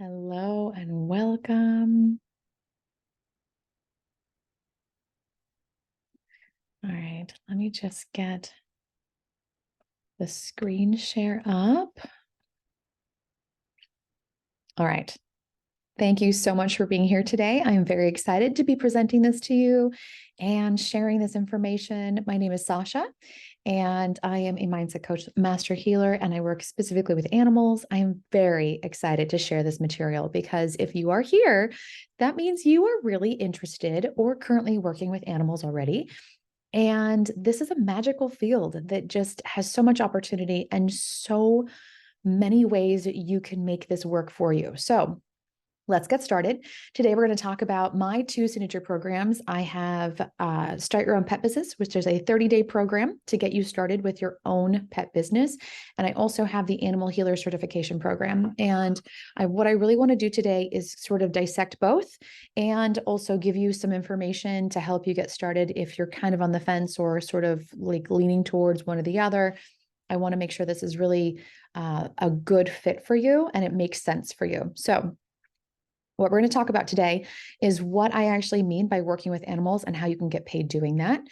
Hello and welcome. All right, let me just get the screen share up. All right. Thank you so much for being here today. I am very excited to be presenting this to you and sharing this information. My name is Sasha, and I am a mindset coach, master healer, and I work specifically with animals. I am very excited to share this material because if you are here, that means you are really interested or currently working with animals already. And this is a magical field that just has so much opportunity and so many ways that you can make this work for you. So let's get started. Today, we're going to talk about my two signature programs. I have Start Your Own Pet Business, which is a 30-day program to get you started with your own pet business. And I also have the Animal Healer Certification Program. And what I really want to do today is sort of dissect both and also give you some information to help you get started if you're kind of on the fence or sort of like leaning towards one or the other. I want to make sure this is really a good fit for you and it makes sense for you. So what we're going to talk about today is what I actually mean by working with animals and how you can get paid doing that.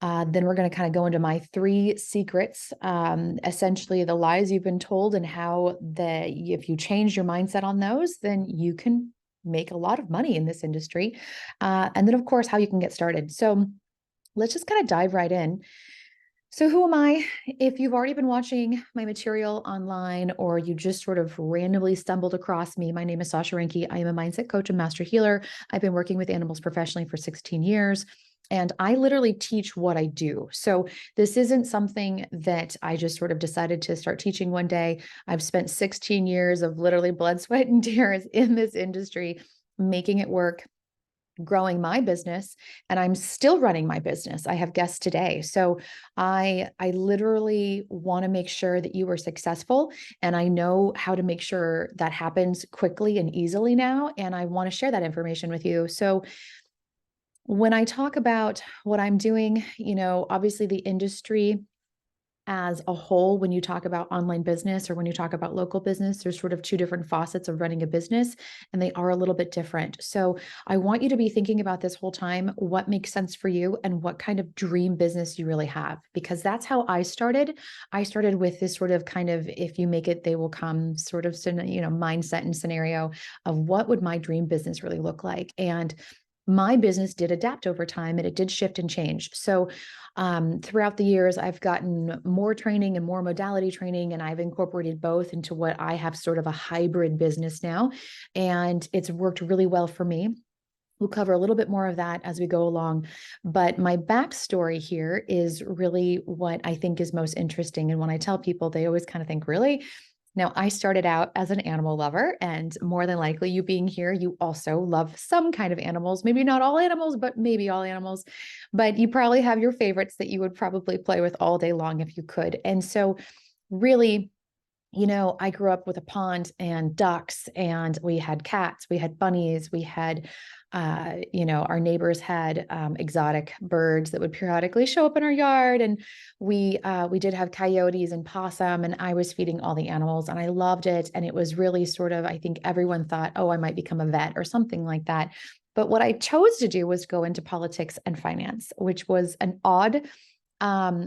Then we're going to kind of go into my three secrets, essentially the lies you've been told and how if you change your mindset on those, then you can make a lot of money in this industry. And then, of course, how you can get started. So let's just kind of dive right in. So who am I? If you've already been watching my material online or you just sort of randomly stumbled across me, my name is Sasha Rinke. I am a mindset coach and master healer. I've been working with animals professionally for 16 years. And I literally teach what I do. So this isn't something that I just sort of decided to start teaching one day. I've spent 16 years of literally blood, sweat, and tears in this industry, making it work, growing my business, and I'm still running my business. I have guests today. So I literally want to make sure that you are successful, and I know how to make sure that happens quickly and easily now, and I want to share that information with you. So when I talk about what I'm doing, obviously the industry as a whole, when you talk about online business or when you talk about local business, there's sort of two different facets of running a business, and they are a little bit different. So I want you to be thinking about this whole time, what makes sense for you and what kind of dream business you really have, because that's how I started. I started with this sort of kind of, if you make it, they will come sort of, mindset and scenario of what would my dream business really look like. And my business did adapt over time and it did shift and change. So throughout the years, I've gotten more training and more modality training, and I've incorporated both into what I have sort of a hybrid business now. And it's worked really well for me. We'll cover a little bit more of that as we go along. But my backstory here is really what I think is most interesting. And when I tell people, they always kind of think, really? Now, I started out as an animal lover, and more than likely, you being here, you also love some kind of animals. Maybe not all animals, but maybe all animals. But you probably have your favorites that you would probably play with all day long if you could. And so, really, I grew up with a pond and ducks, and we had cats, we had bunnies, we had, our neighbors had exotic birds that would periodically show up in our yard, and we did have coyotes and possum, and I was feeding all the animals, and I loved it. And it was really sort of, I think everyone thought, oh, I might become a vet or something like that. But what I chose to do was go into politics and finance, which was an odd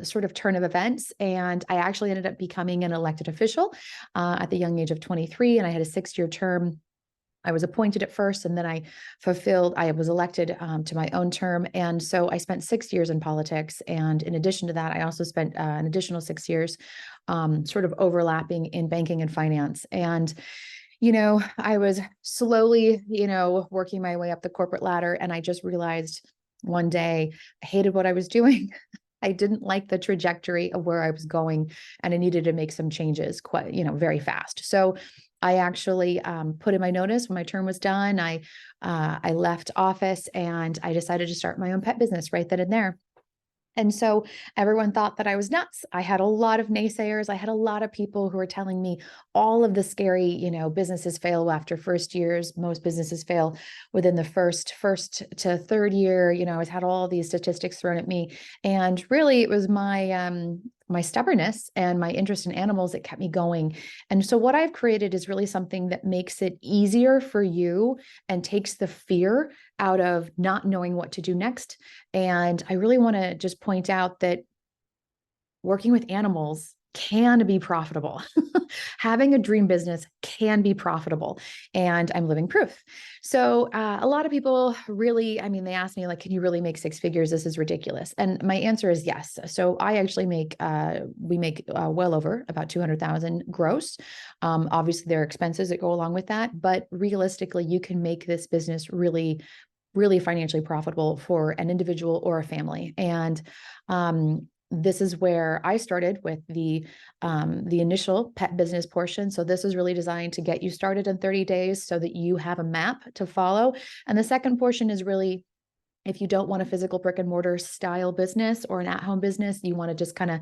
sort of turn of events. And I actually ended up becoming an elected official at the young age of 23. And I had a 6-year term. I was appointed at first, and then I was elected to my own term. And so I spent 6 years in politics. And in addition to that, I also spent an additional 6 years sort of overlapping in banking and finance. And I was slowly, working my way up the corporate ladder. And I just realized one day I hated what I was doing. I didn't like the trajectory of where I was going, and I needed to make some changes quite, very fast. So I actually put in my notice when my term was done. I left office and I decided to start my own pet business right then and there. And so everyone thought that I was nuts. I had a lot of naysayers. I had a lot of people who were telling me all of the scary, businesses fail after first years. Most businesses fail within the first to third year. I had all these statistics thrown at me. And really it was my my stubbornness and my interest in animals that kept me going. And so what I've created is really something that makes it easier for you and takes the fear out of not knowing what to do next. And I really want to just point out that working with animals can be profitable. Having a dream business can be profitable. And I'm living proof. So a lot of people really, I mean, they ask me, like, can you really make six figures? This is ridiculous. And my answer is yes. So I actually we make well over about 200,000 gross. Obviously, there are expenses that go along with that. But realistically, you can make this business really financially profitable for an individual or a family. And this is where I started with the initial pet business portion. So this is really designed to get you started in 30 days so that you have a map to follow. And the second portion is really, if you don't want a physical brick and mortar style business or an at-home business, you want to just kind of,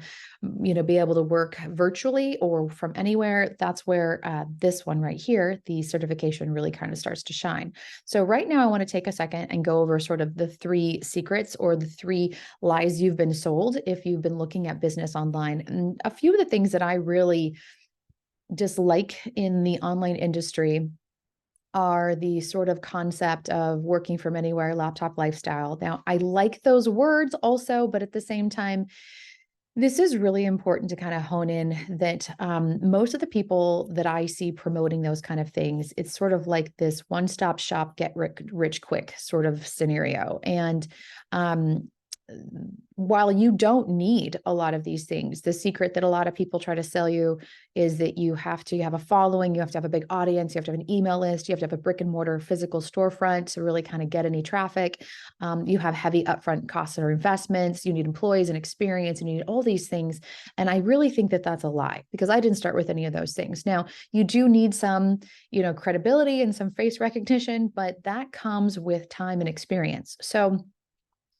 be able to work virtually or from anywhere. That's where this one right here, the certification, really kind of starts to shine. So right now I want to take a second and go over sort of the three secrets or the three lies you've been sold if you've been looking at business online. And a few of the things that I really dislike in the online industry are the sort of concept of working from anywhere, laptop lifestyle. Now, I like those words also, but at the same time, this is really important to kind of hone in that most of the people that I see promoting those kind of things, it's sort of like this one-stop shop, get rich quick sort of scenario. And um, while you don't need a lot of these things, the secret that a lot of people try to sell you is that you have to have a following, you have to have a big audience, you have to have an email list, you have to have a brick and mortar physical storefront to really kind of get any traffic. You have heavy upfront costs or investments, you need employees and experience, and you need all these things. And I really think that that's a lie because I didn't start with any of those things. Now, you do need some, credibility and some face recognition, but that comes with time and experience. So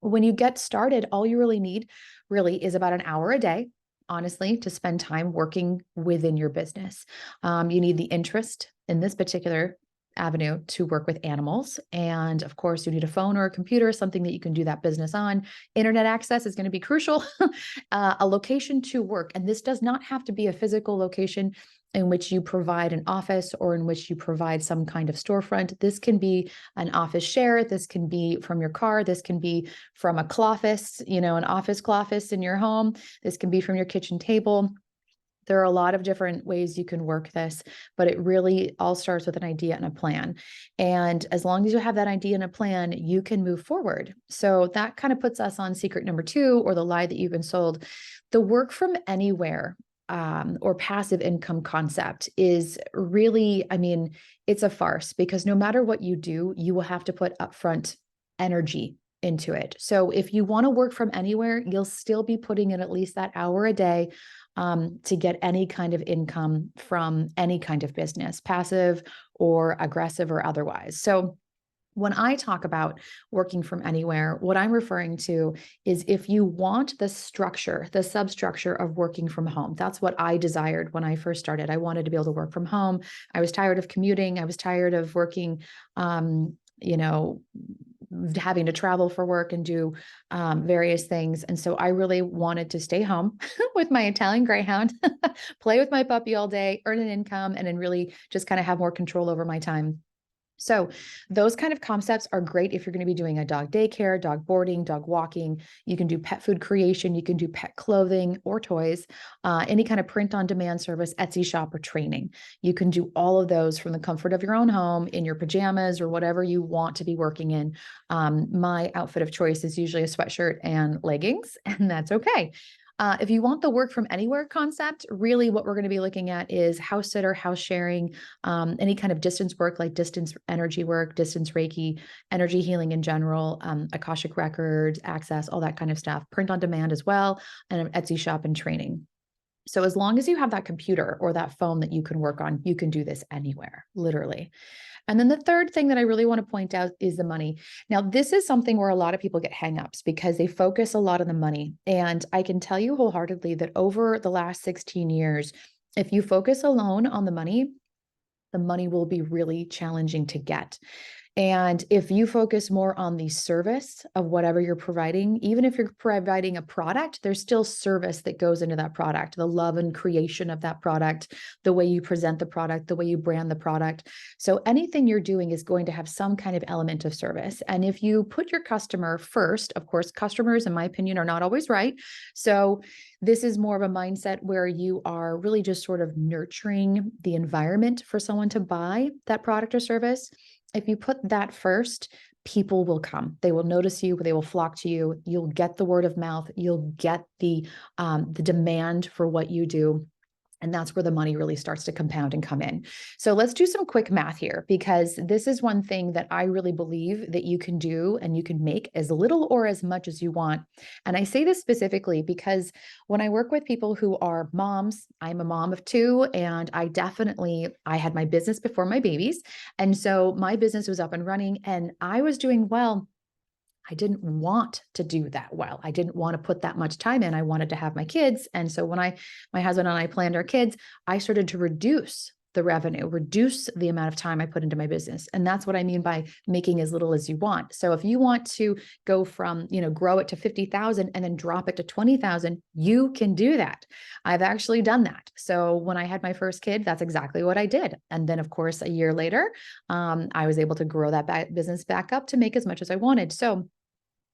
when you get started, all you really need really is about an hour a day, honestly, to spend time working within your business. You need the interest in this particular avenue to work with animals. And of course, you need a phone or a computer, something that you can do that business on. Internet access is going to be crucial, a location to work. And this does not have to be a physical location in which you provide an office or in which you provide some kind of storefront. This can be an office share. This can be from your car. This can be from a cloffice, an office cloffice in your home. This can be from your kitchen table. There are a lot of different ways you can work this, but it really all starts with an idea and a plan. And as long as you have that idea and a plan, you can move forward. So that kind of puts us on secret number 2, or the lie that you've been sold. The work from anywhere or passive income concept is really, it's a farce because no matter what you do, you will have to put upfront energy into it. So if you want to work from anywhere, you'll still be putting in at least that hour a day to get any kind of income from any kind of business, passive or aggressive or otherwise. So when I talk about working from anywhere, what I'm referring to is if you want the structure, the substructure of working from home. That's what I desired when I first started. I wanted to be able to work from home. I was tired of commuting. I was tired of working, having to travel for work and do various things. And so I really wanted to stay home with my Italian Greyhound, play with my puppy all day, earn an income, and then really just kind of have more control over my time. So those kind of concepts are great if you're going to be doing a dog daycare, dog boarding, dog walking. You can do pet food creation. You can do pet clothing or toys, any kind of print on demand service, Etsy shop, or training. You can do all of those from the comfort of your own home in your pajamas or whatever you want to be working in. My outfit of choice is usually a sweatshirt and leggings, and that's okay. If you want the work from anywhere concept, really what we're going to be looking at is house sitter, house sharing, any kind of distance work like distance energy work, distance Reiki, energy healing in general, Akashic records, access, all that kind of stuff, print on demand as well, and an Etsy shop and training. So as long as you have that computer or that phone that you can work on, you can do this anywhere, literally. And then the third thing that I really want to point out is the money. Now, this is something where a lot of people get hangups because they focus a lot on the money. And I can tell you wholeheartedly that over the last 16 years, if you focus alone on the money will be really challenging to get. And if you focus more on the service of whatever you're providing, even if you're providing a product, there's still service that goes into that product, the love and creation of that product, the way you present the product, the way you brand the product. So anything you're doing is going to have some kind of element of service. And if you put your customer first, of course, customers, in my opinion, are not always right. So this is more of a mindset where you are really just sort of nurturing the environment for someone to buy that product or service. If you put that first, people will come. They will notice you. They will flock to you. You'll get the word of mouth. You'll get the demand for what you do. And that's where the money really starts to compound and come in. So let's do some quick math here, because this is one thing that I really believe that you can do, and you can make as little or as much as you want. And I say this specifically because when I work with people who are moms, I'm a mom of two, and I had my business before my babies. And so my business was up and running and I was doing well. I didn't want to do that well. I didn't want to put that much time in. I wanted to have my kids. And so when my husband and I planned our kids, I started to reduce the revenue, reduce the amount of time I put into my business. And that's what I mean by making as little as you want. So if you want to go from, grow it to 50,000 and then drop it to 20,000, you can do that. I've actually done that. So when I had my first kid, that's exactly what I did. And then of course, a year later, I was able to grow that business back up to make as much as I wanted. So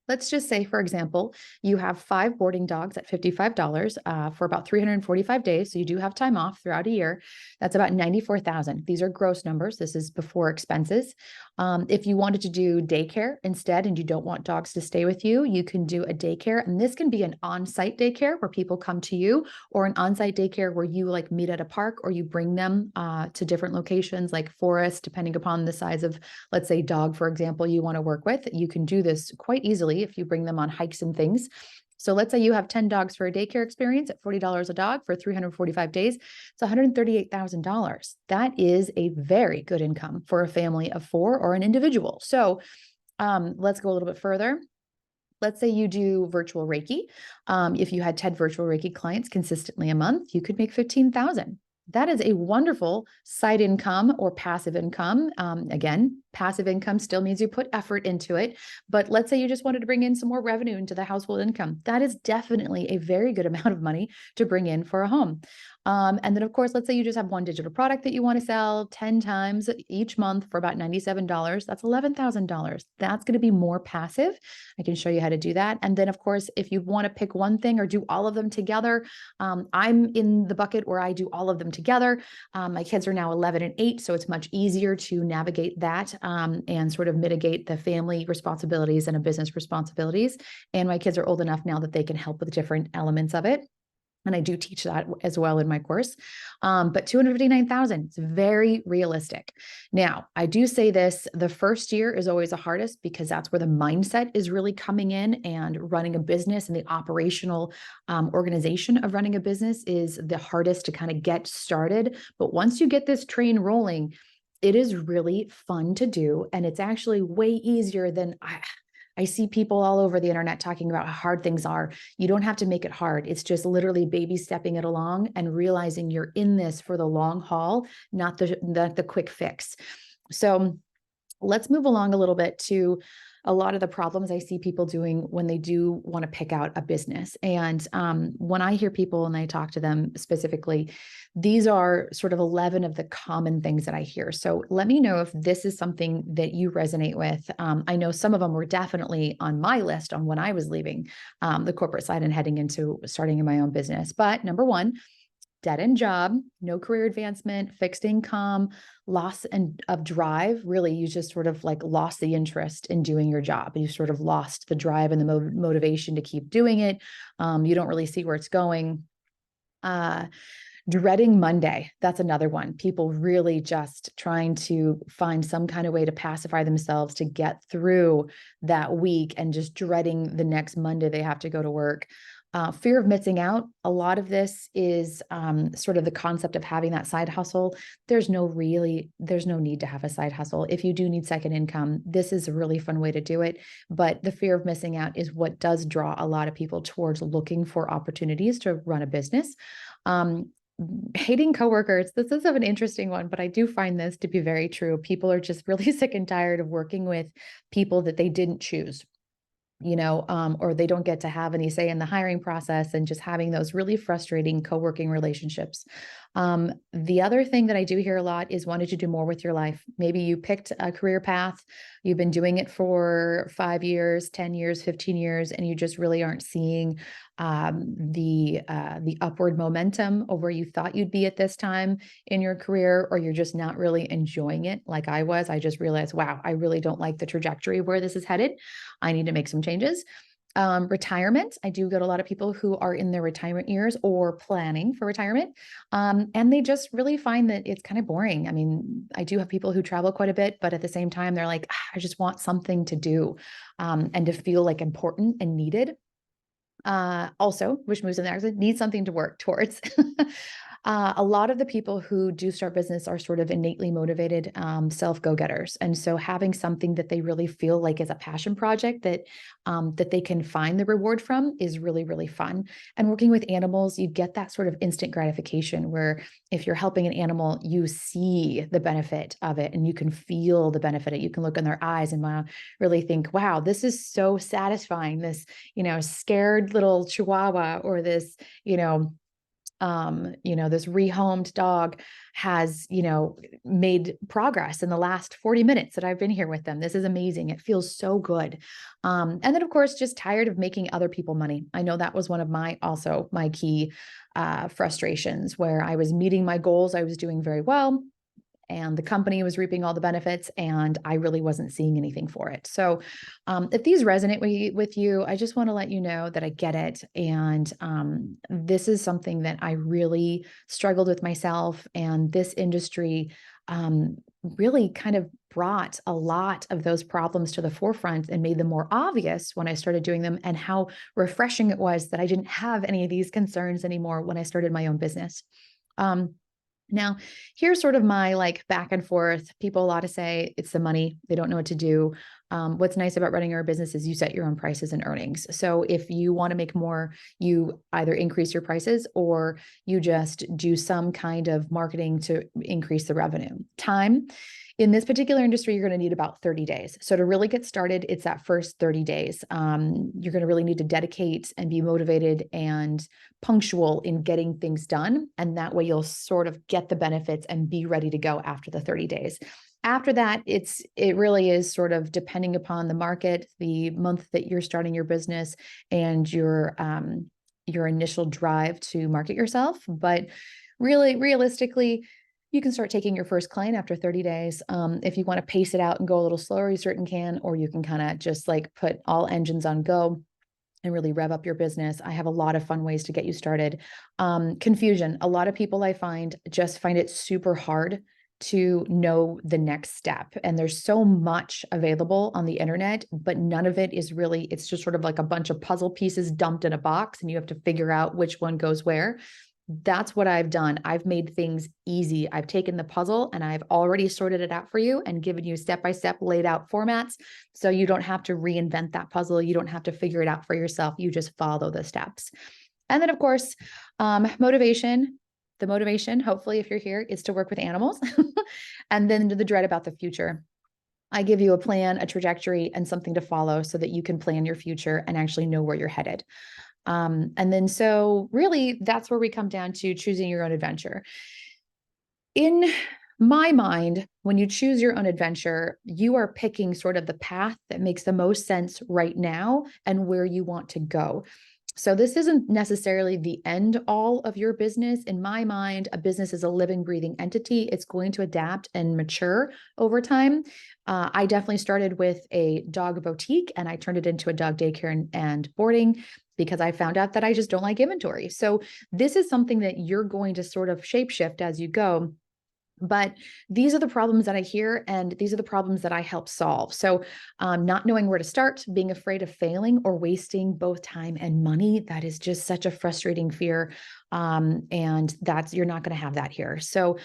let's just say, for example, you have 5 boarding dogs at $55 for about 345 days. So you do have time off throughout a year. That's about 94,000. These are gross numbers. This is before expenses. If you wanted to do daycare instead, and you don't want dogs to stay with you, you can do a daycare. And this can be an on-site daycare where people come to you, or an on-site daycare where you like meet at a park, or you bring them to different locations like forests, depending upon the size of, let's say, dog, for example, you want to work with. You can do this quite easily if you bring them on hikes and things. So let's say you have 10 dogs for a daycare experience at $40 a dog for 345 days. It's $138,000. That is a very good income for a family of 4 or an individual. So let's go a little bit further. Let's say you do virtual Reiki. If you had 10 virtual Reiki clients consistently a month, you could make 15,000. That is a wonderful side income or passive income. Again, passive income still means you put effort into it, but let's say you just wanted to bring in some more revenue into the household income. That is definitely a very good amount of money to bring in for a home. And then of course, let's say you just have one digital product that you want to sell 10 times each month for about $97. That's $11,000. That's going to be more passive. I can show you how to do that. And then of course, if you want to pick one thing or do all of them together, I'm in the bucket where I do all of them together. My kids are now 11 and 8, so it's much easier to navigate that and sort of mitigate the family responsibilities and a business responsibilities. And my kids are old enough now that they can help with different elements of it. And I do teach that as well in my course. But 259,000 is very realistic. Now, I do say this, the first year is always the hardest because that's where the mindset is really coming in, and running a business and the operational organization of running a business is the hardest to kind of get started. But once you get this train rolling, it is really fun to do. And it's actually way easier than I see people all over the internet talking about how hard things are. You don't have to make it hard. It's just literally baby stepping it along and realizing you're in this for the long haul, not the quick fix. So let's move along a little bit to a lot of the problems I see people doing when they do want to pick out a business. And when I hear people and I talk to them specifically, these are sort of 11 of the common things that I hear. So let me know if this is something that you resonate with. I know some of them were definitely on my list on when I was leaving the corporate side and heading into starting in my own business. But number one, dead-end job, no career advancement, fixed income, loss of drive. Really, you just sort of like lost the interest in doing your job. You sort of lost the drive and the motivation to keep doing it. You don't really see where it's going. Dreading Monday. That's another one. People really just trying to find some kind of way to pacify themselves to get through that week and just dreading the next Monday they have to go to work. Fear of missing out. A lot of this is sort of the concept of having that side hustle. There's no need to have a side hustle. If you do need second income, this is a really fun way to do it. But the fear of missing out is what does draw a lot of people towards looking for opportunities to run a business. hating coworkers. This is an interesting one, but I do find this to be very true. People are just really sick and tired of working with people that they didn't choose, or they don't get to have any say in the hiring process, and just having those really frustrating co-working relationships. The other thing that I do hear a lot is wanting to do more with your life. Maybe you picked a career path, you've been doing it for 5 years, 10 years, 15 years, and you just really aren't seeing the upward momentum of where you thought you'd be at this time in your career, or you're just not really enjoying it like I was. I just realized, wow, I really don't like the trajectory of where this is headed. I need to make some changes. Retirement. I do get a lot of people who are in their retirement years or planning for retirement. And they just really find that it's kind of boring. I mean, I do have people who travel quite a bit, but at the same time, they're like, I just want something to do, and to feel like important and needed. Also, which moves in the accent, need something to work towards. A lot of the people who do start business are sort of innately motivated, self go-getters. And so having something that they really feel like is a passion project that they can find the reward from is really, really fun. And working with animals, you get that sort of instant gratification where if you're helping an animal, you see the benefit of it and you can feel the benefit. You can look in their eyes and really think, wow, this is so satisfying. This, scared little chihuahua, or this, this rehomed dog has, made progress in the last 40 minutes that I've been here with them. This is amazing. It feels so good. And then of course, just tired of making other people money. I know that was one of my key frustrations, where I was meeting my goals. I was doing very well, and the company was reaping all the benefits, and I really wasn't seeing anything for it. So if these resonate with you, I just want to let you know that I get it. And this is something that I really struggled with myself, and this industry really kind of brought a lot of those problems to the forefront and made them more obvious when I started doing them, and how refreshing it was that I didn't have any of these concerns anymore when I started my own business. Now, here's sort of my back and forth. People a lot to say it's the money. They don't know what to do. What's nice about running your business is you set your own prices and earnings. So if you want to make more, you either increase your prices or you just do some kind of marketing to increase the revenue. Time. In this particular industry, you're going to need about 30 days. So to really get started, it's that first 30 days. You're going to really need to dedicate and be motivated and punctual in getting things done. And that way you'll sort of get the benefits and be ready to go after the 30 days. After that, it really is sort of depending upon the market, the month that you're starting your business, and your initial drive to market yourself. But really, realistically, you can start taking your first client after 30 days. If you want to pace it out and go a little slower, you certainly can, or you can kind of just put all engines on go and really rev up your business. I have a lot of fun ways to get you started. Confusion. A lot of people I find just find it super hard to know the next step. And there's so much available on the internet, but none of it is really, it's just sort of like a bunch of puzzle pieces dumped in a box, and you have to figure out which one goes where. That's what I've done. I've made things easy. I've taken the puzzle and I've already sorted it out for you and given you step-by-step laid out formats. So you don't have to reinvent that puzzle. You don't have to figure it out for yourself. You just follow the steps. And then of course, motivation. The motivation, hopefully, if you're here, is to work with animals. And then the dread about the future. I give you a plan, a trajectory, and something to follow so that you can plan your future and actually know where you're headed. And then so really that's where we come down to choosing your own adventure. In my mind, when you choose your own adventure, you are picking sort of the path that makes the most sense right now and where you want to go. So this isn't necessarily the end all of your business. In my mind, a business is a living, breathing entity. It's going to adapt and mature over time. I definitely started with a dog boutique and I turned it into a dog daycare and boarding, because I found out that I just don't like inventory. So this is something that you're going to sort of shapeshift as you go. But these are the problems that I hear, and these are the problems that I help solve. So not knowing where to start, being afraid of failing or wasting both time and money, that is just such a frustrating fear. And you're not going to have that here. So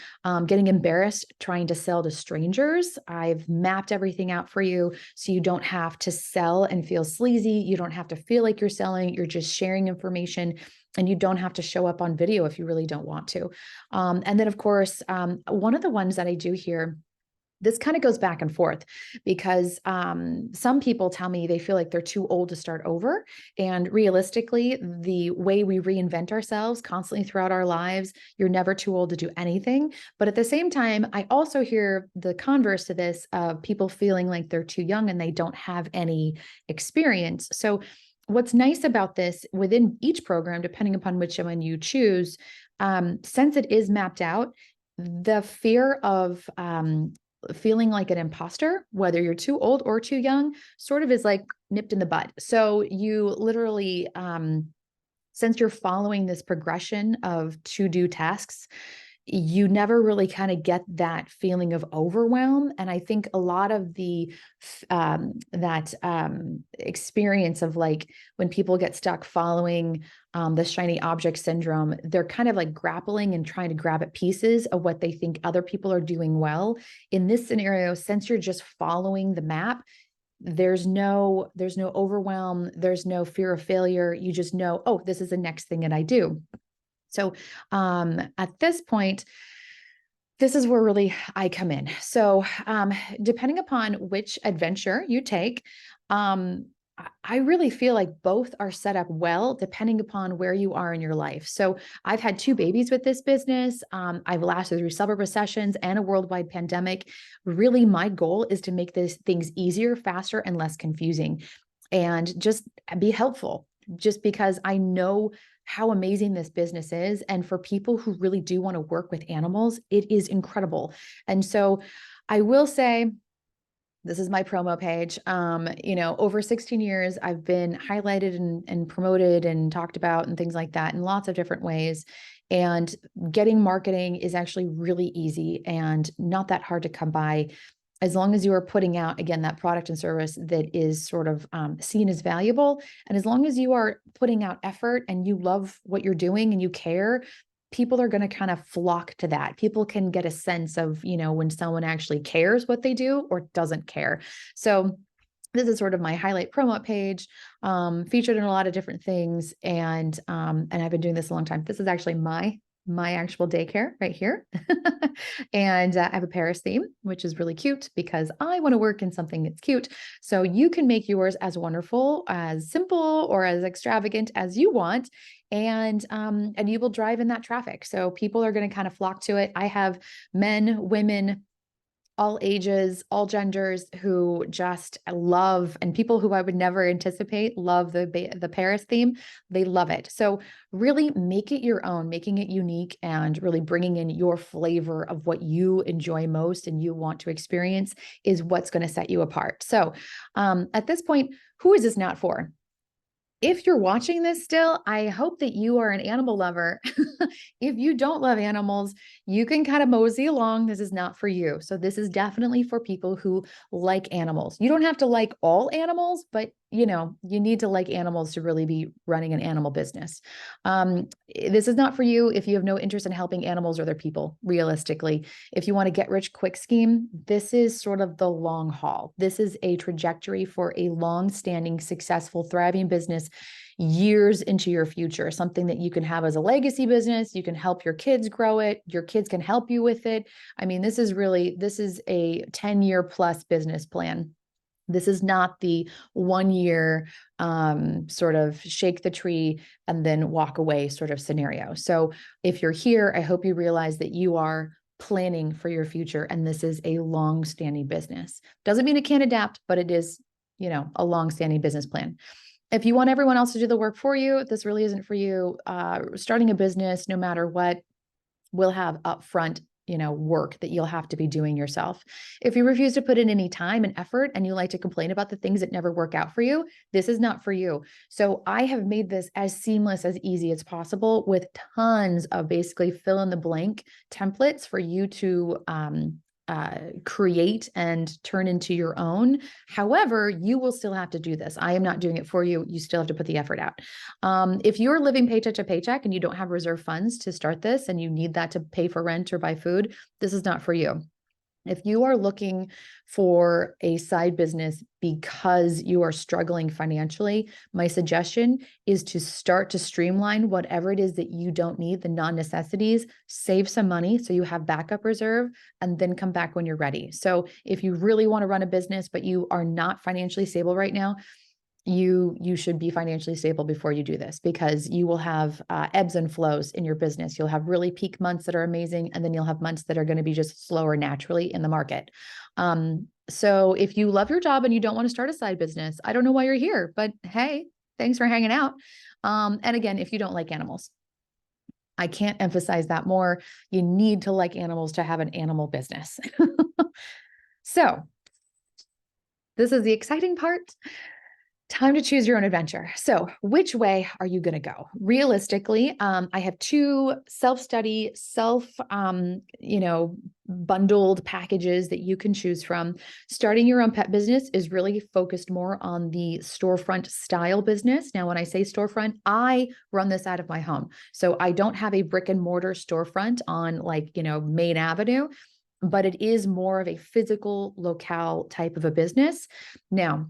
getting embarrassed trying to sell to strangers, I've mapped everything out for you so you don't have to sell and feel sleazy. You don't have to feel like you're selling. You're just sharing information. And you don't have to show up on video if you really don't want to. And then, of course, one of the ones that I do here, this kind of goes back and forth because some people tell me they feel like they're too old to start over. And realistically, the way we reinvent ourselves constantly throughout our lives, you're never too old to do anything. But at the same time, I also hear the converse to this of people feeling like they're too young and they don't have any experience. So what's nice about this within each program, depending upon which one you choose, since it is mapped out, the fear of feeling like an imposter, whether you're too old or too young, sort of is like nipped in the bud. So you literally, since you're following this progression of to-do tasks, you never really kind of get that feeling of overwhelm. And I think a lot of the that experience of like when people get stuck following the shiny object syndrome, they're kind of like grappling and trying to grab at pieces of what they think other people are doing well. In this scenario, since you're just following the map, there's no overwhelm, there's no fear of failure. You just know, oh, this is the next thing that I do. So at this point, this is where really I come in. So depending upon which adventure you take, I really feel like both are set up well, depending upon where you are in your life. So I've had two babies with this business. I've lasted through several recessions and a worldwide pandemic. Really, my goal is to make these things easier, faster, and less confusing, and just be helpful, just because I know how amazing this business is. And for people who really do want to work with animals, it is incredible. And so I will say, this is my promo page. Over 16 years, I've been highlighted and promoted and talked about and things like that in lots of different ways. And getting marketing is actually really easy and not that hard to come by, as long as you are putting out, again, that product and service that is sort of seen as valuable. And as long as you are putting out effort and you love what you're doing and you care, people are going to kind of flock to that. People can get a sense of, when someone actually cares what they do or doesn't care. So this is sort of my highlight promo page, featured in a lot of different things. And I've been doing this a long time. This is actually my actual daycare right here. And I have a Paris theme, which is really cute because I want to work in something that's cute. So you can make yours as wonderful, as simple, or as extravagant as you want. And you will drive in that traffic. So people are going to kind of flock to it. I have men, women, all ages, all genders who just love, and people who I would never anticipate love the Paris theme. They love it. So really make it your own, making it unique and really bringing in your flavor of what you enjoy most and you want to experience is what's going to set you apart. So at this point, who is this not for? If you're watching this still, I hope that you are an animal lover. If you don't love animals, you can kind of mosey along. This is not for you. So this is definitely for people who like animals. You don't have to like all animals, but you need to like animals to really be running an animal business. This is not for you if you have no interest in helping animals or other people, realistically. If you want to get rich quick scheme, this is sort of the long haul. This is a trajectory for a long-standing, successful, thriving business years into your future, something that you can have as a legacy business. You can help your kids grow it. Your kids can help you with it. I mean, this is a 10-year plus business plan. This is not the 1 year sort of shake the tree and then walk away sort of scenario. So if you're here, I hope you realize that you are planning for your future and this is a long-standing business. Doesn't mean it can't adapt, but it is, a long-standing business plan. If you want everyone else to do the work for you, this really isn't for you. Starting a business, no matter what, will have upfront work that you'll have to be doing yourself. If you refuse to put in any time and effort and you like to complain about the things that never work out for you, this is not for you. So I have made this as seamless, as easy as possible with tons of basically fill in the blank templates for you to create and turn into your own. However, you will still have to do this. I am not doing it for you. You still have to put the effort out. If you're living paycheck to paycheck and you don't have reserve funds to start this and you need that to pay for rent or buy food, this is not for you. If you are looking for a side business because you are struggling financially, my suggestion is to start to streamline whatever it is that you don't need, the non-necessities, save some money so you have backup reserve, and then come back when you're ready. So if you really want to run a business, but you are not financially stable right now, you should be financially stable before you do this, because you will have ebbs and flows in your business. You'll have really peak months that are amazing, and then you'll have months that are going to be just slower naturally in the market. So if you love your job and you don't want to start a side business, I don't know why you're here, but hey, thanks for hanging out. And again, if you don't like animals, I can't emphasize that more. You need to like animals to have an animal business. So this is the exciting part. Time to choose your own adventure. So which way are you going to go? Realistically, I have two self-study, bundled packages that you can choose from. Starting your own pet business is really focused more on the storefront style business. Now, when I say storefront, I run this out of my home. So I don't have a brick and mortar storefront on Main Avenue, but it is more of a physical locale type of a business. Now,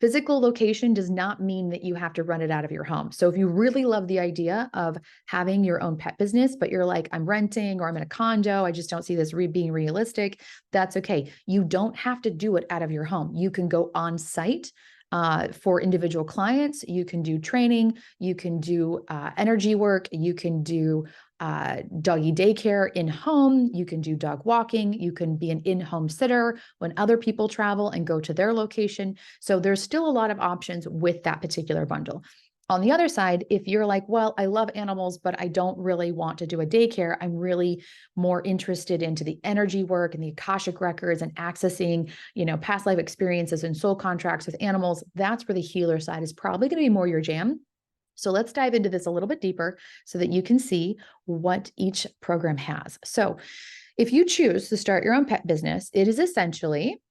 physical location does not mean that you have to run it out of your home. So if you really love the idea of having your own pet business, but you're like, I'm renting or I'm in a condo, I just don't see this being realistic, that's okay. You don't have to do it out of your home. You can go on site for individual clients. You can do training, you can do energy work, you can do doggy daycare in home, you can do dog walking, you can be an in-home sitter when other people travel and go to their location. So there's still a lot of options with that particular bundle. On the other side, if you're like, well, I love animals, but I don't really want to do a daycare, I'm really more interested into the energy work and the Akashic records and accessing, past life experiences and soul contracts with animals, that's where the healer side is probably going to be more your jam. So let's dive into this a little bit deeper so that you can see what each program has. So if you choose to start your own pet business, it is essentially,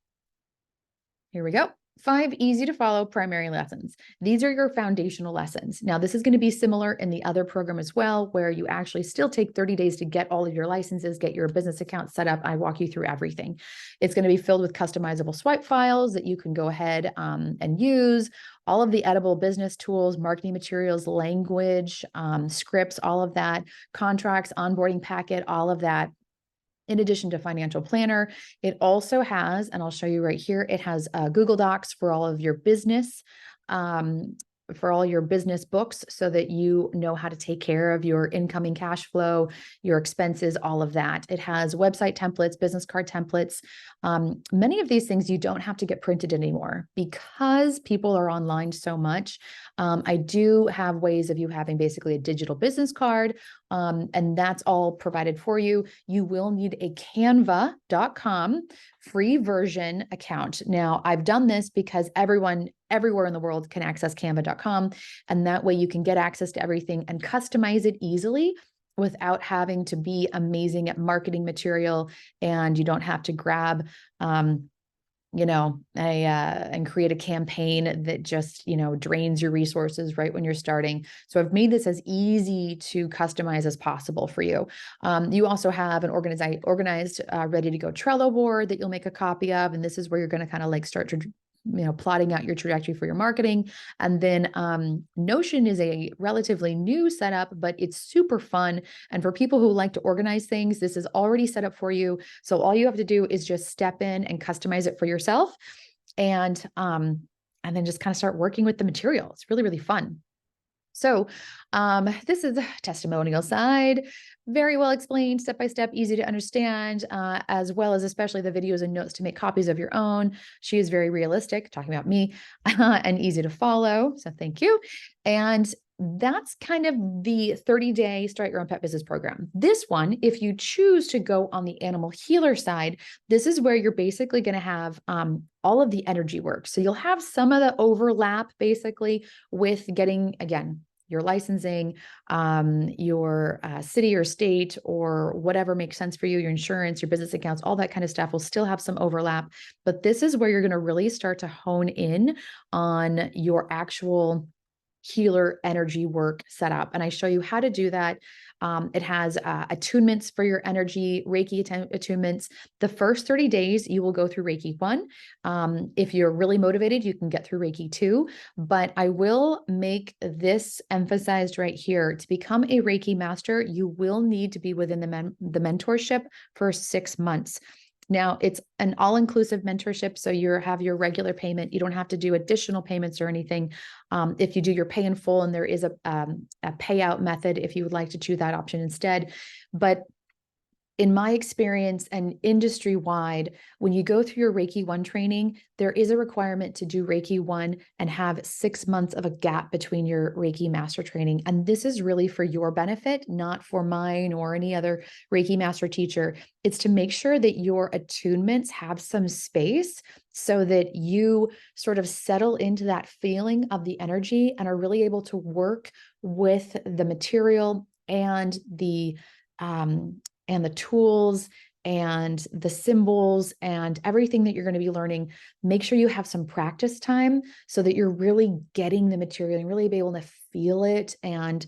here we go, 5 easy to follow primary lessons. These are your foundational lessons. Now, this is going to be similar in the other program as well, where you actually still take 30 days to get all of your licenses, get your business account set up. I walk you through everything. It's going to be filled with customizable swipe files that you can go ahead and use. All of the edible business tools, marketing materials, language, scripts, all of that, contracts, onboarding packet, all of that. In addition to financial planner, it also has, and I'll show you right here, it has Google Docs for all of your business, for all your business books, so that you know how to take care of your incoming cash flow, your expenses, all of that. It has website templates, business card templates. Many of these things you don't have to get printed anymore because people are online so much. I do have ways of you having basically a digital business card, and that's all provided for you. You will need a canva.com free version account. Now, I've done this because everyone everywhere in the world can access canva.com, and that way you can get access to everything and customize it easily without having to be amazing at marketing material, and you don't have to grab and create a campaign that just, drains your resources right when you're starting. So I've made this as easy to customize as possible for you. You also have an organized, ready to go Trello board that you'll make a copy of. And this is where you're going to kind of like start to plotting out your trajectory for your marketing. And then Notion is a relatively new setup, but it's super fun. And for people who like to organize things, this is already set up for you. So all you have to do is just step in and customize it for yourself. And then just kind of start working with the material. It's really, really fun. So this is a testimonial side, very well explained, step-by-step, easy to understand, as well as especially the videos and notes to make copies of your own. She is very realistic, talking about me, and easy to follow. So thank you. And that's kind of the 30-day Start Your Own Pet Business program. This one, if you choose to go on the animal healer side, this is where you're basically going to have all of the energy work. So you'll have some of the overlap basically with getting, again, your licensing, your city or state or whatever makes sense for you, your insurance, your business accounts, all that kind of stuff will still have some overlap. But this is where you're going to really start to hone in on your actual healer energy work set up. And I show you how to do that. It has attunements for your energy, Reiki attunements. The first 30 days, you will go through Reiki 1. If you're really motivated, you can get through Reiki 2. But I will make this emphasized right here. To become a Reiki master, you will need to be within the mentorship for 6 months. Now, it's an all-inclusive mentorship, so you have your regular payment. You don't have to do additional payments or anything. If you do your pay in full, and there is a payout method if you would like to choose that option instead. But in my experience and industry-wide, when you go through your Reiki 1 training, there is a requirement to do Reiki 1 and have 6 months of a gap between your Reiki master training. And this is really for your benefit, not for mine or any other Reiki master teacher. It's to make sure that your attunements have some space so that you sort of settle into that feeling of the energy and are really able to work with the material and the tools and the symbols and everything that you're going to be learning. Make sure you have some practice time so that you're really getting the material and really be able to feel it and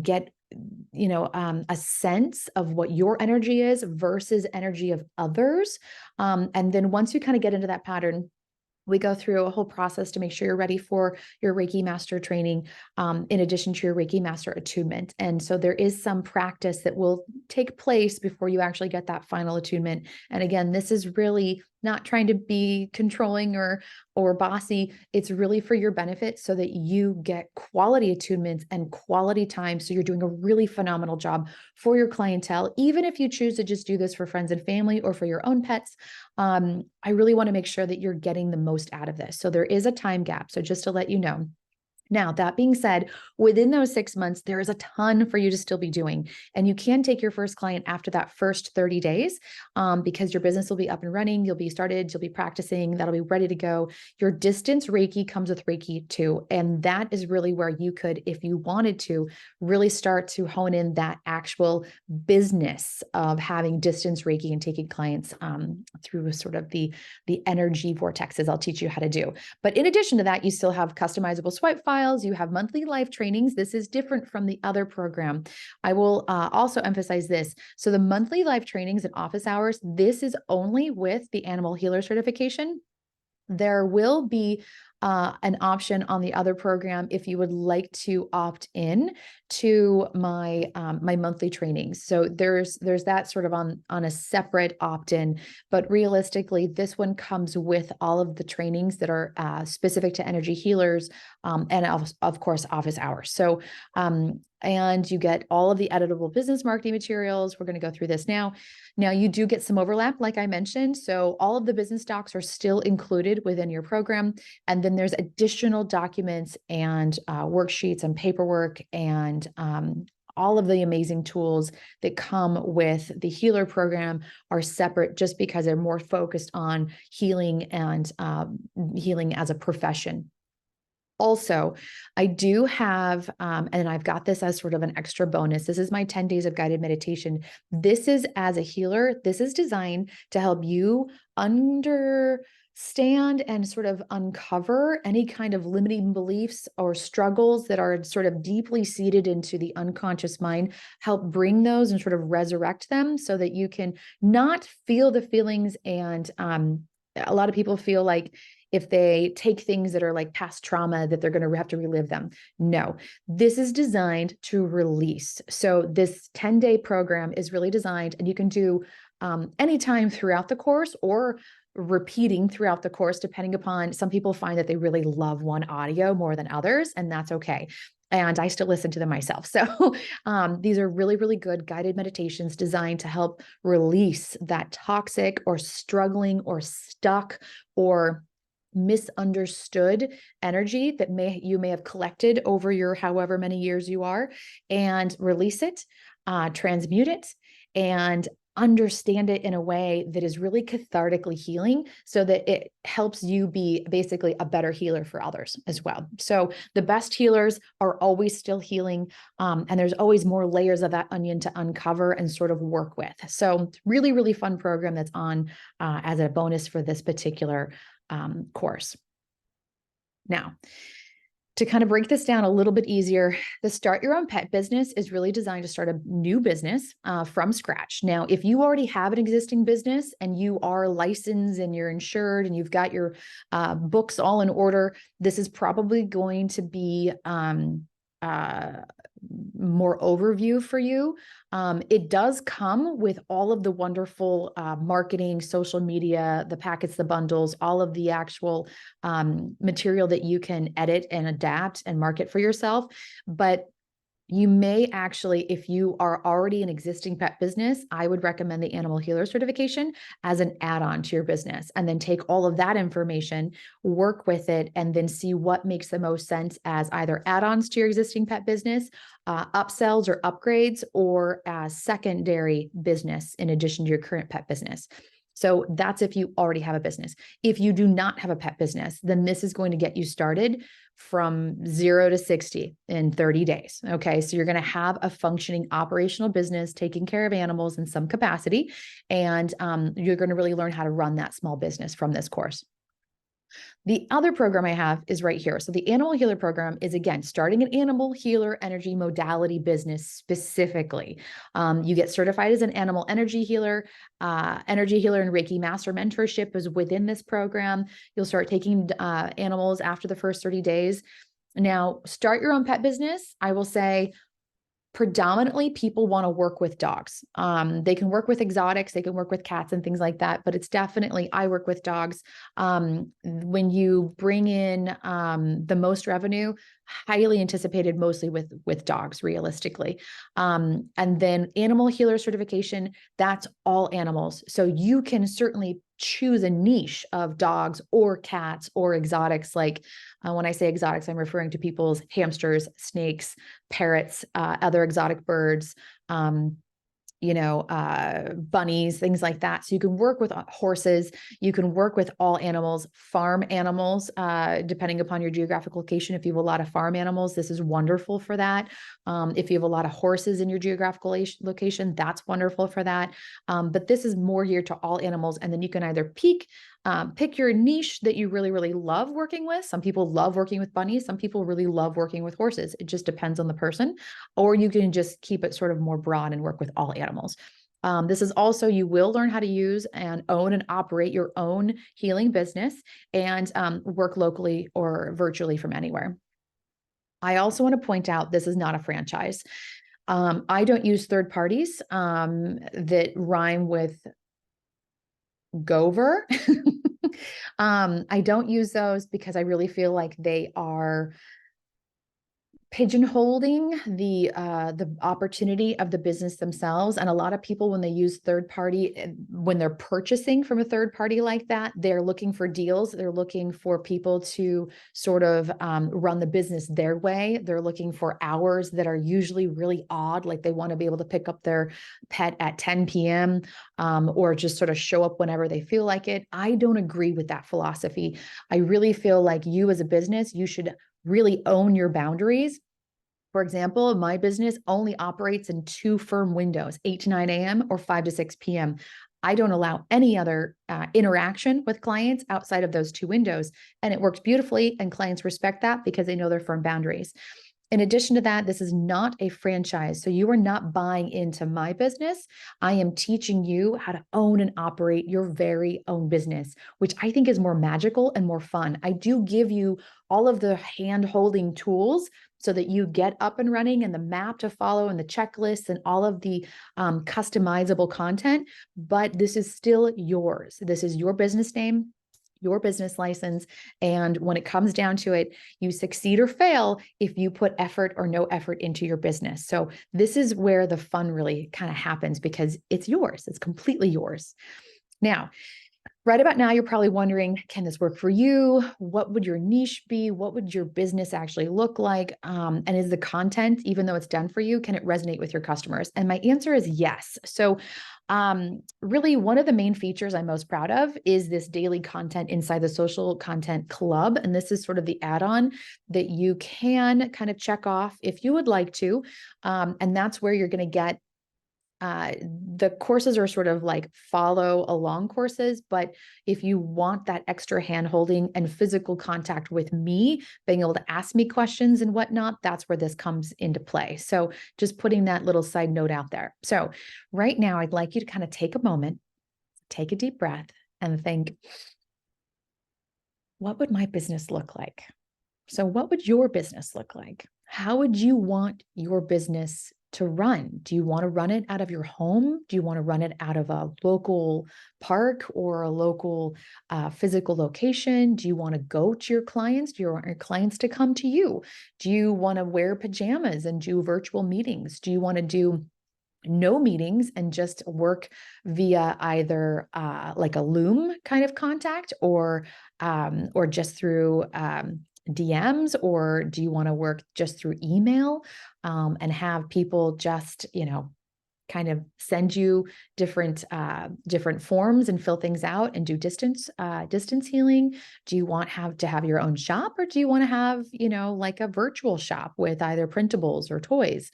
get a sense of what your energy is versus energy of others. And then once you kind of get into that pattern, we go through a whole process to make sure you're ready for your Reiki master training, in addition to your Reiki master attunement. And so there is some practice that will take place before you actually get that final attunement. And again, this is really not trying to be controlling or bossy. It's really for your benefit so that you get quality attunements and quality time. So you're doing a really phenomenal job for your clientele, even if you choose to just do this for friends and family or for your own pets. I really want to make sure that you're getting the most out of this. So there is a time gap. So just to let you know. Now, that being said, within those 6 months, there is a ton for you to still be doing. And you can take your first client after that first 30 days, because your business will be up and running. You'll be started, you'll be practicing, that'll be ready to go. Your distance Reiki comes with Reiki 2. And that is really where you could, if you wanted to, really start to hone in that actual business of having distance Reiki and taking clients through sort of the energy vortexes I'll teach you how to do. But in addition to that, you still have customizable swipe files. You have monthly live trainings. This is different from the other program. I will also emphasize this. So the monthly live trainings and office hours, this is only with the animal healer certification. There will be an option on the other program if you would like to opt in to my my monthly trainings. So there's that sort of on a separate opt-in, but realistically, this one comes with all of the trainings that are specific to energy healers, and of course office hours. So and you get all of the editable business marketing materials. We're going to go through this now. Now you do get some overlap, like I mentioned. So all of the business docs are still included within your program. And then there's additional documents and worksheets and paperwork and all of the amazing tools that come with the healer program are separate just because they're more focused on healing and healing as a profession. Also, I do have, and I've got this as sort of an extra bonus. This is my 10 days of guided meditation. This is, as a healer, this is designed to help you understand and sort of uncover any kind of limiting beliefs or struggles that are sort of deeply seated into the unconscious mind, help bring those and sort of resurrect them so that you can not feel the feelings. And a lot of people feel like if they take things that are like past trauma, that they're going to have to relive them. No, this is designed to release. So this 10-day program is really designed, and you can do anytime throughout the course or repeating throughout the course, depending upon, some people find that they really love one audio more than others, and that's okay. And I still listen to them myself. So these are really, really good guided meditations designed to help release that toxic or struggling or stuck or misunderstood energy that you may have collected over your however many years you are, and release it, transmute it, and understand it in a way that is really cathartically healing so that it helps you be basically a better healer for others as well. So the best healers are always still healing, and there's always more layers of that onion to uncover and sort of work with. So really, really fun program that's on as a bonus for this particular course. Now, To kind of break this down a little bit easier, the Start Your Own Pet business is really designed to start a new business from scratch. Now, if you already have an existing business and you are licensed and you're insured and you've got your books all in order, this is probably going to be more overview for you. It does come with all of the wonderful marketing, social media, the packets, the bundles, all of the actual material that you can edit and adapt and market for yourself. But you may actually, if you are already an existing pet business, I would recommend the Animal Healer certification as an add-on to your business, and then take all of that information, work with it, and then see what makes the most sense as either add-ons to your existing pet business, upsells or upgrades, or as secondary business in addition to your current pet business. So that's if you already have a business. If you do not have a pet business, then this is going to get you started from 0 to 60 in 30 days. Okay. So you're going to have a functioning operational business taking care of animals in some capacity. And you're going to really learn how to run that small business from this course. The other program I have is right here. So the Animal Healer program is, again, starting an animal healer energy modality business specifically. You get certified as an animal energy healer and Reiki Master Mentorship is within this program. You'll start taking animals after the first 30 days. Now, Start Your Own Pet business, I will say, predominantly people want to work with dogs. They can work with exotics, they can work with cats and things like that, but it's definitely, I work with dogs. When you bring in the most revenue, highly anticipated mostly with dogs, realistically. And then Animal Healer certification, that's all animals. So you can certainly choose a niche of dogs or cats or exotics. Like when I say exotics, I'm referring to people's hamsters, snakes, parrots, other exotic birds, bunnies, things like that. So you can work with horses, you can work with all animals, farm animals, depending upon your geographic location. If you have a lot of farm animals, this is wonderful for that. If you have a lot of horses in your geographical location, that's wonderful for that. But this is more geared to all animals. And then you can either pick your niche that you really, really love working with. Some people love working with bunnies. Some people really love working with horses. It just depends on the person. Or you can just keep it sort of more broad and work with all animals. This is also, you will learn how to use and own and operate your own healing business and work locally or virtually from anywhere. I also want to point out, this is not a franchise. I don't use third parties that rhyme with Gover. I don't use those because I really feel like they are pigeonholing the opportunity of the business themselves. And a lot of people, when they use third party, when they're purchasing from a third party like that, they're looking for deals. They're looking for people to sort of run the business their way. They're looking for hours that are usually really odd. Like they want to be able to pick up their pet at 10 p.m. Or just sort of show up whenever they feel like it. I don't agree with that philosophy. I really feel like you as a business, you should really own your boundaries. For example, my business only operates in 2 firm windows, 8 to 9 a.m. or 5 to 6 p.m. I don't allow any other interaction with clients outside of those 2 windows. And it works beautifully, and clients respect that because they know their firm boundaries. In addition to that, this is not a franchise. So you are not buying into my business. I am teaching you how to own and operate your very own business, which I think is more magical and more fun. I do give you all of the hand-holding tools so that you get up and running, and the map to follow and the checklists and all of the customizable content, but this is still yours. This is your business name, your business license. And when it comes down to it, you succeed or fail if you put effort or no effort into your business. So this is where the fun really kind of happens, because it's yours. It's completely yours. Now, right about now, you're probably wondering, can this work for you? What would your niche be? What would your business actually look like? And is the content, even though it's done for you, can it resonate with your customers? And my answer is yes. So really, one of the main features I'm most proud of is this daily content inside the Social Content Club. And this is sort of the add-on that you can kind of check off if you would like to. And that's where you're going to get the courses are sort of like follow along courses, but if you want that extra hand holding and physical contact with me, being able to ask me questions and whatnot, that's where this comes into play. So just putting that little side note out there. So right now, I'd like you to kind of take a moment, take a deep breath, and think, what would my business look like? So what would your business look like? How would you want your business to run? Do you want to run it out of your home? Do you want to run it out of a local park or a local physical location? Do you want to go to your clients? Do you want your clients to come to you? Do you want to wear pajamas and do virtual meetings? Do you want to do no meetings and just work via either like a Loom kind of contact or just through DMs, or do you want to work just through email and have people just, kind of send you different forms and fill things out and do distance healing? Do you want to have your own shop, or do you want to have, like a virtual shop with either printables or toys?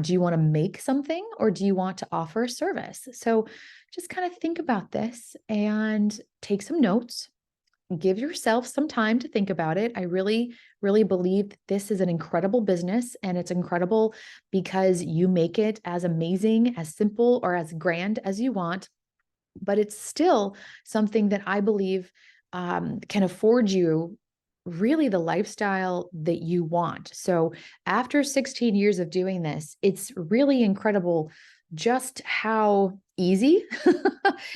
Do you want to make something, or do you want to offer a service? So just kind of think about this and take some notes. Give yourself some time to think about it. I really, really believe that this is an incredible business, and it's incredible because you make it as amazing, as simple, or as grand as you want. But it's still something that I believe can afford you really the lifestyle that you want. So after 16 years of doing this, it's really incredible just how easy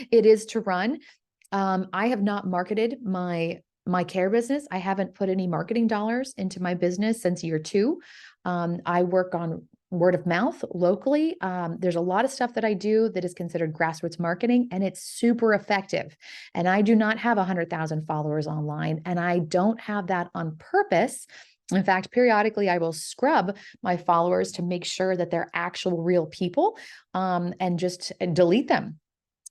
it is to run. I have not marketed my care business. I haven't put any marketing dollars into my business since year 2. I work on word of mouth locally. There's a lot of stuff that I do that is considered grassroots marketing, and it's super effective. And I do not have 100,000 followers online, and I don't have that on purpose. In fact, periodically I will scrub my followers to make sure that they're actual real people, and just delete them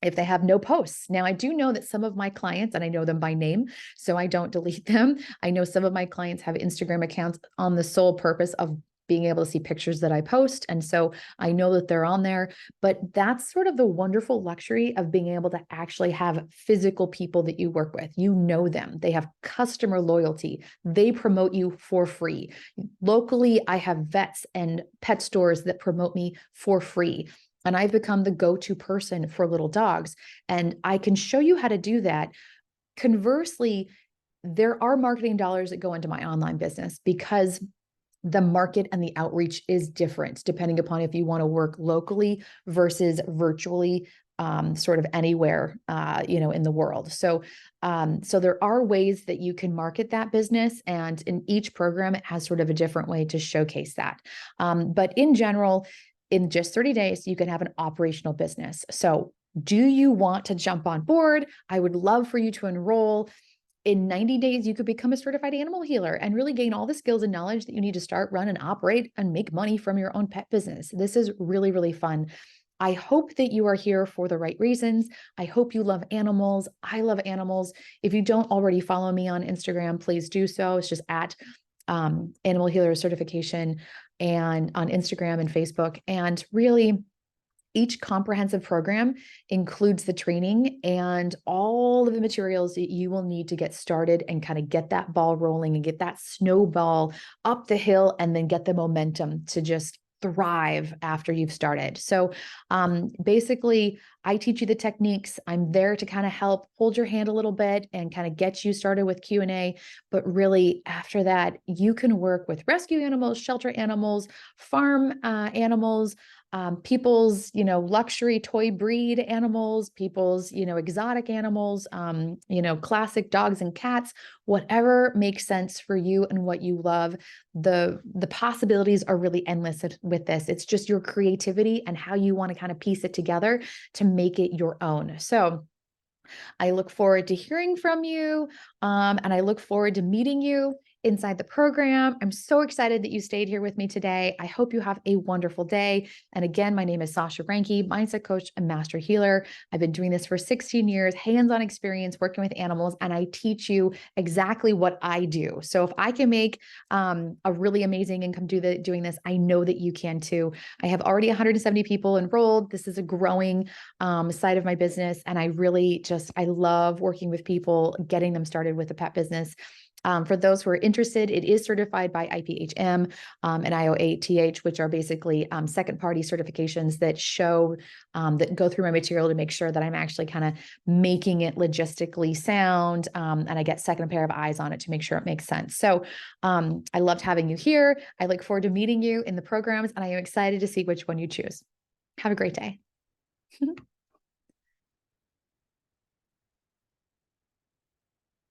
if they have no posts. Now, I do know that some of my clients, and I know them by name, so I don't delete them. I know some of my clients have Instagram accounts on the sole purpose of being able to see pictures that I post. And so I know that they're on there, but that's sort of the wonderful luxury of being able to actually have physical people that you work with. You know them. They have customer loyalty. They promote you for free. Locally, I have vets and pet stores that promote me for free. And I've become the go-to person for little dogs. And I can show you how to do that. Conversely, there are marketing dollars that go into my online business because the market and the outreach is different depending upon if you want to work locally versus virtually, sort of anywhere, in the world. So there are ways that you can market that business, and in each program, it has sort of a different way to showcase that. But in general, in just 30 days, you can have an operational business. So do you want to jump on board? I would love for you to enroll. In 90 days, you could become a certified animal healer and really gain all the skills and knowledge that you need to start, run, and operate and make money from your own pet business. This is really, really fun. I hope that you are here for the right reasons. I hope you love animals. I love animals. If you don't already follow me on Instagram, please do so. It's just at Animal Healer Certification, and on Instagram and Facebook. And really, each comprehensive program includes the training and all of the materials that you will need to get started and kind of get that ball rolling and get that snowball up the hill, and then get the momentum to just thrive after you've started. So basically, I teach you the techniques. I'm there to kind of help hold your hand a little bit and kind of get you started with Q&A. But really, after that, you can work with rescue animals, shelter animals, farm animals, people's, luxury toy breed animals, people's, exotic animals, classic dogs and cats, whatever makes sense for you and what you love. The possibilities are really endless with this. It's just your creativity and how you want to kind of piece it together to make it your own. So I look forward to hearing from you, and I look forward to meeting you. inside the program. I'm so excited that you stayed here with me today. I hope you have a wonderful day. And again, my name is Sasha Ranke, mindset coach and master healer. I've been doing this for 16 years, hands-on experience working with animals, and I teach you exactly what I do. So if I can make a really amazing income doing this, I know that you can too. I have already 170 people enrolled. This is a growing side of my business, and I love working with people, getting them started with a pet business. For those who are interested, it is certified by IPHM and IOATH, which are basically second-party certifications that show that go through my material to make sure that I'm actually kind of making it logistically sound, and I get second pair of eyes on it to make sure it makes sense. So I loved having you here. I look forward to meeting you in the programs, and I am excited to see which one you choose. Have a great day.